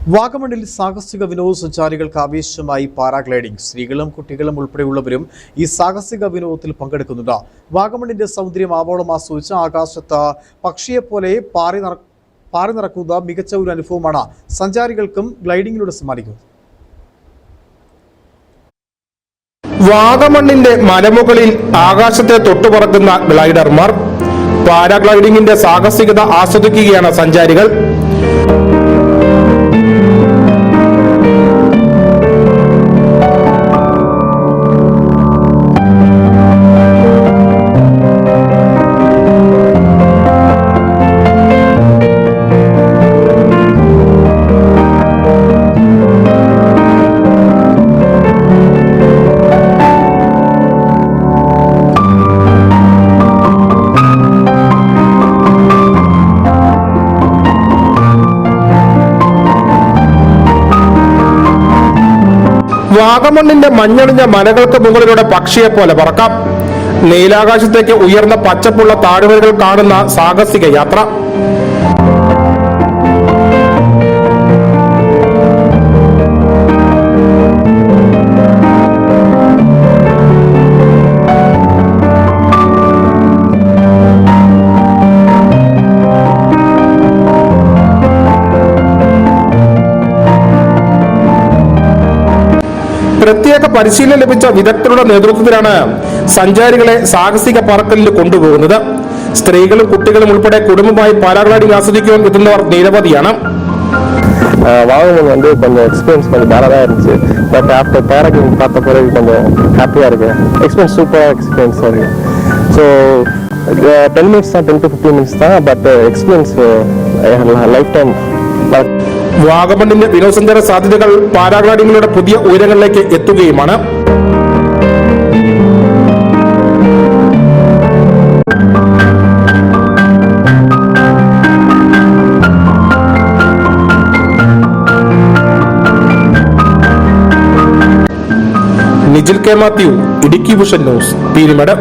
വാഗമണിൽ സാഹസിക വിനോദസഞ്ചാരികൾക്ക് ആവേശമായി പാരാഗ്ലൈഡിംഗ്. സ്ത്രീകളും കുട്ടികളും ഉൾപ്പെടെയുള്ളവരും ഈ സാഹസിക വിനോദത്തിൽ പങ്കെടുക്കുന്നുണ്ട്. വാഗമണിന്റെ സൗന്ദര്യം ആവോളം ആസ്വദിച്ച് ആകാശത്ത് പക്ഷിയെപ്പോലെ പാറി നടക്കുന്ന മികച്ച ഒരു അനുഭവമാണ് സഞ്ചാരികൾക്കും ഗ്ലൈഡിംഗിലൂടെ സമ്മാനിക്കുന്നത്. വാഗമണ്ണിന്റെ മലമുകളിൽ ആകാശത്തെ തൊട്ടുപറക്കുന്ന ഗ്ലൈഡർമാർ. പാരാഗ്ലൈഡിംഗിന്റെ സാഹസികത ആസ്വദിക്കുകയാണ് സഞ്ചാരികൾ. വാഗമണ്ണിന്റെ മഞ്ഞണിഞ്ഞ മലകൾക്ക് മുകളിലൂടെ പക്ഷിയെപ്പോലെ പറക്കാം. നീലാകാശത്തേക്ക് ഉയർന്ന പച്ചപ്പുള്ള താഴ്വരകൾ കാണുന്ന സാഹസിക യാത്ര. പ്രത്യേക പരിശീലനം ലഭിച്ച വിദഗ്ധരുടെ നേതൃത്വത്തിലാണ് സഞ്ചാരികളെ സാഹസിക പറക്കലിൽ കൊണ്ടുപോകുന്നത്. സ്ത്രീകളും കുട്ടികളും ഉൾപ്പെടെ കുടുംബമായി പാരാഗ്ലൈഡിംഗ് ആസ്വദിക്കുവാൻ എത്തുന്നവർ നിരവധിയാണ്. வாகனம் கொஞ்சம் எக்ஸ்பீரியன்ஸ் கொஞ்சம் நல்லா தான் இருந்துச்சு. பட் ஆஃப்டர் பேராகிளைடிங் பார்த்த பிறகு கொஞ்சம் ஹாப்பியாக இருக்கு. எக்ஸ்பீரியன்ஸ் சூப்பராக எக்ஸ்பீரியன்ஸாக இருக்கு. ஸோ 10 minutes தான், 10 to 15 minutes தான். But experience life time. വാഗമണ്ണിന്റെ വിനോദസഞ്ചാര സാധ്യതകൾ പാരാഗ്ലൈഡിംഗിലൂടെ പുതിയ ഉയരങ്ങളിലേക്ക് എത്തുകയുമാണ്. Nijil K Mathew, Idukki vision news, Peermade.